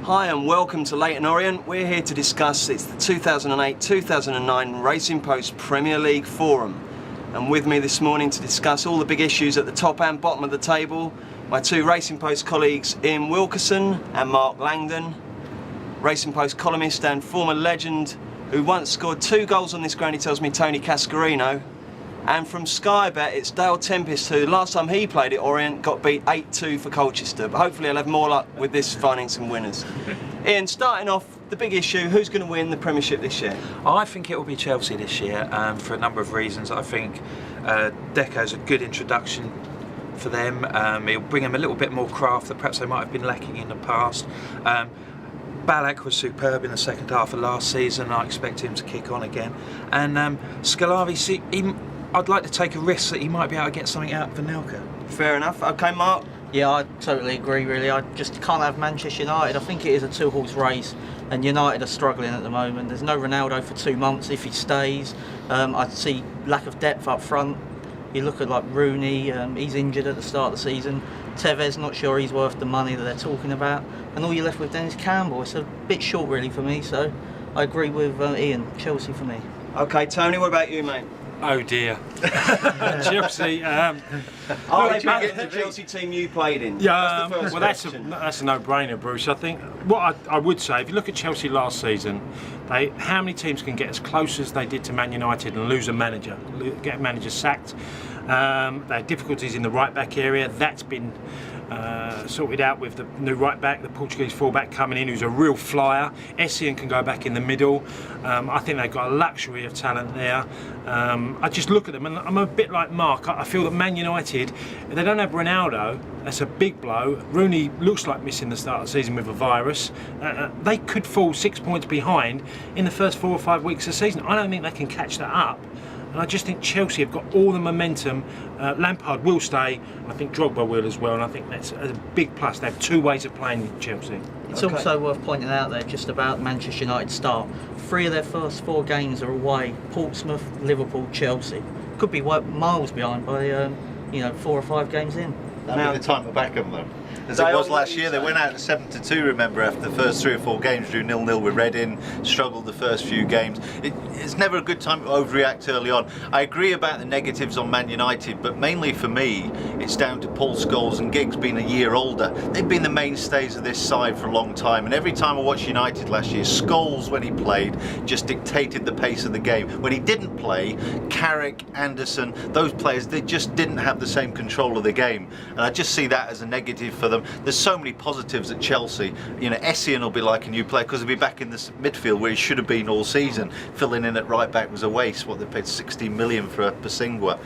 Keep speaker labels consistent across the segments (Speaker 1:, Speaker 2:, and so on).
Speaker 1: Hi and welcome to Leyton Orient. We're here to discuss it's the 2008-2009 Racing Post Premier League Forum. And with me this morning to discuss all the big issues at the top and bottom of the table, my two Racing Post colleagues Ian Wilkerson and Mark Langdon, Racing Post columnist and former legend who once scored 2 goals on this ground, he tells me, Tony Cascarino. And from Sky Bet, it's Dale Tempest, who last time he played at Orient got beat 8-2 for Colchester. But hopefully he'll have more luck with this finding some winners. Ian, starting off, the big issue, who's going to win the Premiership this year?
Speaker 2: I think it will be Chelsea this year for a number of reasons. I think Deco's a good introduction for them. It'll bring them a little bit more craft that perhaps they might have been lacking in the past. Ballack was superb in the second half of last season. I expect him to kick on again. And Scolari, I'd like to take a risk that he might be able to get something out of Vanelka.
Speaker 1: Fair enough. Okay, Mark?
Speaker 3: Yeah, I totally agree, really. I just can't have Manchester United. I think it is a two-horse race, and United are struggling at the moment. There's no Ronaldo for 2 months if he stays. I see lack of depth up front. You look at like Rooney, he's injured at the start of the season. Tevez, not sure he's worth the money that they're talking about. And all you're left with then is Campbell. It's a bit short, really, for me. So I agree with Ian. Chelsea for me.
Speaker 1: Okay, Tony, what about you, mate?
Speaker 4: Oh dear. Chelsea.
Speaker 1: Are they back at the Chelsea team you played in?
Speaker 4: Yeah,
Speaker 1: that's
Speaker 4: that's a no-brainer, Bruce. I think what I would say, if you look at Chelsea last season, how many teams can get as close as they did to Man United and lose a manager, get a manager sacked? They had difficulties in the right-back area. That's been sorted out with the new right-back, the Portuguese full-back coming in, who's a real flyer. Essien can go back in the middle. I think they've got a luxury of talent there. I just look at them and I'm a bit like Mark. I feel that Man United, if they don't have Ronaldo, that's a big blow. Rooney looks like missing the start of the season with a virus. They could fall 6 points behind in the first 4 or 5 weeks of the season. I don't think they can catch that up. And I just think Chelsea have got all the momentum. Lampard will stay. I think Drogba will as well. And I think that's a big plus. They have 2 ways of playing Chelsea.
Speaker 3: It's also worth pointing out there just about Manchester United start. 3 of their first 4 games are away. Portsmouth, Liverpool, Chelsea. Could be miles behind by 4 or 5 games in.
Speaker 5: That'll be the time to back them though. As it was last year, they went out 7-2, remember, after the first 3 or 4 games, drew 0-0 with Reading, struggled the first few games. It's never a good time to overreact early on. I agree about the negatives on Man United, but mainly for me, it's down to Paul Scholes and Giggs being a year older. They've been the mainstays of this side for a long time, and every time I watched United last year, Scholes, when he played, just dictated the pace of the game. When he didn't play, Carrick, Anderson, those players, they just didn't have the same control of the game. And I just see that as a negative for them. There's so many positives at Chelsea. Essien will be like a new player because he'll be back in this midfield where he should have been all season. Filling in at right back was a waste. What, they paid 16 million for Pasingwa.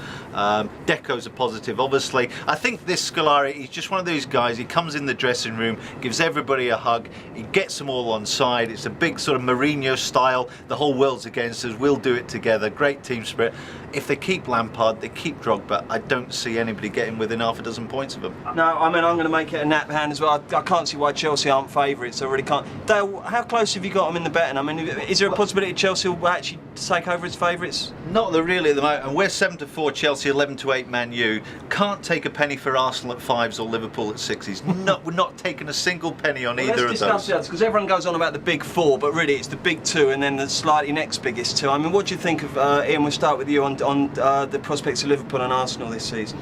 Speaker 5: Deco's a positive, obviously. I think this Scolari, he's just one of those guys. He comes in the dressing room, gives everybody a hug, he gets them all on side. It's a big sort of Mourinho style. The whole world's against us. We'll do it together. Great team spirit. If they keep Lampard, they keep Drogba, I don't see anybody getting within half a dozen points of them.
Speaker 1: No, I mean, I'm going to make it a nap hand as well. I can't see why Chelsea aren't favourites. I really can't. Dale, how close have you got them in the betting? I mean, is there a possibility Chelsea will actually take over as favourites?
Speaker 5: Not really at the moment. And we're 7-4 Chelsea, 11-8 Man U. Can't take a penny for Arsenal at 5s or Liverpool at 6s. We're not taking a single penny on either of those.
Speaker 1: Let's discuss the others, because everyone goes on about the big 4, but really it's the big 2 and then the slightly next biggest 2. I mean, what do you think of, Ian, we'll start with you on the prospects of Liverpool and Arsenal this season?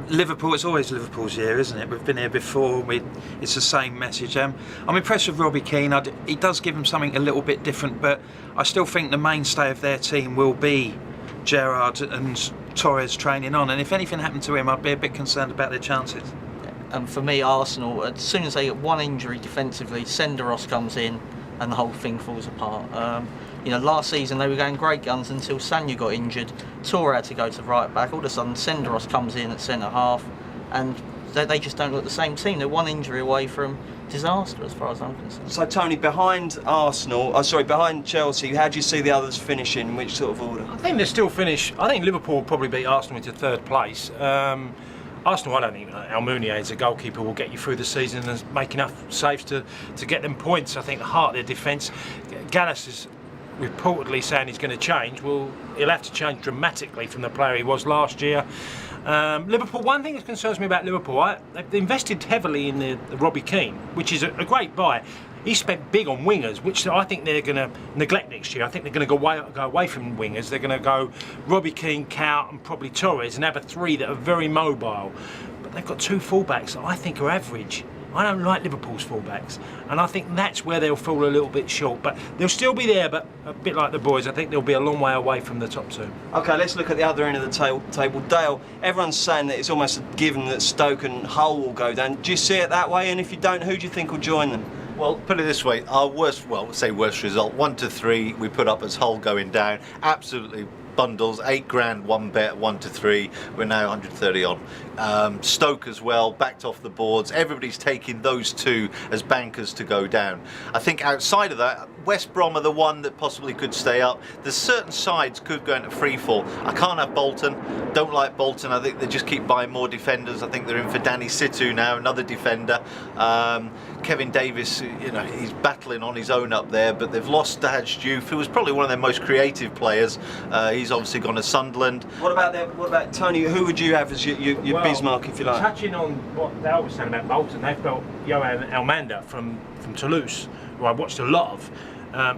Speaker 2: Liverpool, it's always Liverpool's year, isn't it? We've been here before. It's the same message. I'm impressed with Robbie Keane. He does give them something a little bit different, but I still think the mainstay of their team will be Gerrard and Torres training on. And if anything happened to him, I'd be a bit concerned about their chances.
Speaker 3: And for me, Arsenal, as soon as they get one injury defensively, Senderos comes in and the whole thing falls apart. Last season they were going great guns until Sanya got injured. Torre had to go to right back. All of a sudden, Senderos comes in at centre half, and they just don't look the same team. They're one injury away from disaster, as far as I'm concerned.
Speaker 1: So, Tony, behind Chelsea, how do you see the others finishing? In which sort of order?
Speaker 4: I think they still finish. I think Liverpool will probably beat Arsenal into 3rd place. Arsenal, I don't think Almunia as a goalkeeper will get you through the season and make enough saves to get them points. I think the heart of their defence, Gallas is reportedly saying he's going to change. Well, he'll have to change dramatically from the player he was last year. Liverpool, one thing that concerns me about Liverpool, they've invested heavily in the Robbie Keane, which is a great buy. he spent big on wingers, which I think they're going to neglect next year. I think they're going to go away from wingers. They're going to go Robbie Keane, Cow, and probably Torres, and have a 3 that are very mobile. But they've got 2 fullbacks that I think are average. I don't like Liverpool's fullbacks, and I think that's where they'll fall a little bit short. But they'll still be there, but a bit like the boys, I think they'll be a long way away from the top 2.
Speaker 1: Okay, let's look at the other end of the table. Dale, everyone's saying that it's almost a given that Stoke and Hull will go down. Do you see it that way? And if you don't, who do you think will join them?
Speaker 5: Well, put it this way, our worst result, 1 to 3, we put up as Hull going down. Absolutely bundles, £8,000, 1 bet, 1 to 3. We're now 130 on. Stoke as well, backed off the boards. Everybody's taking those 2 as bankers to go down. I think outside of that, West Brom are the one that possibly could stay up. There's certain sides could go into free fall. I can't have Bolton. Don't like Bolton. I think they just keep buying more defenders. I think they're in for Danny Situ now, another defender. Kevin Davis, he's battling on his own up there, but they've lost Daj Diouf, who was probably one of their most creative players. He's obviously gone to Sunderland.
Speaker 1: What about Tony? Who would you have as your Bismarck, if you like?
Speaker 4: Touching on what Dale was saying about Bolton, they've got Johan Almanda from Toulouse, who I watched a lot of.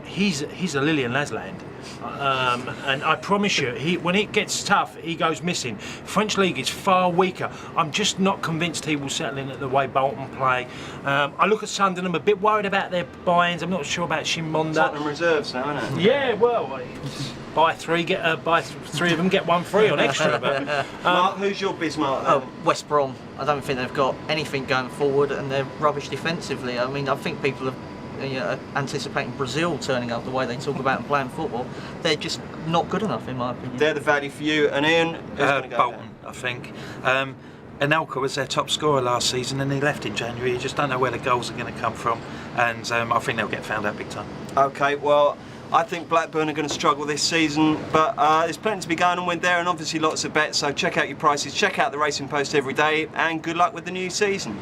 Speaker 4: He's a Lillian Lasland, and I promise you, when it gets tough, he goes missing. French league is far weaker. I'm just not convinced he will settle in at the way Bolton play. I look at Sunderland, I'm a bit worried about their buy-ins. I'm not sure about Shimonda.
Speaker 1: Tottenham reserves now, isn't it?
Speaker 4: Yeah, well, buy 3 of them, get 1 free on extra. But,
Speaker 1: Mark, who's your Bismarck?
Speaker 3: West Brom. I don't think they've got anything going forward, and they're rubbish defensively. I mean, I think people have anticipating Brazil turning up the way they talk about and playing football. They're just not good enough, in my opinion.
Speaker 1: They're the value for you. And Ian, who's going to go
Speaker 2: Bolton,
Speaker 1: down?
Speaker 2: I think. Anelka was their top scorer last season, and he left in January. You just don't know where the goals are going to come from, and I think they'll get found out big time.
Speaker 1: Okay, well, I think Blackburn are going to struggle this season, but there's plenty to be going on with there, and obviously lots of bets. So check out your prices, check out the Racing Post every day, and good luck with the new season.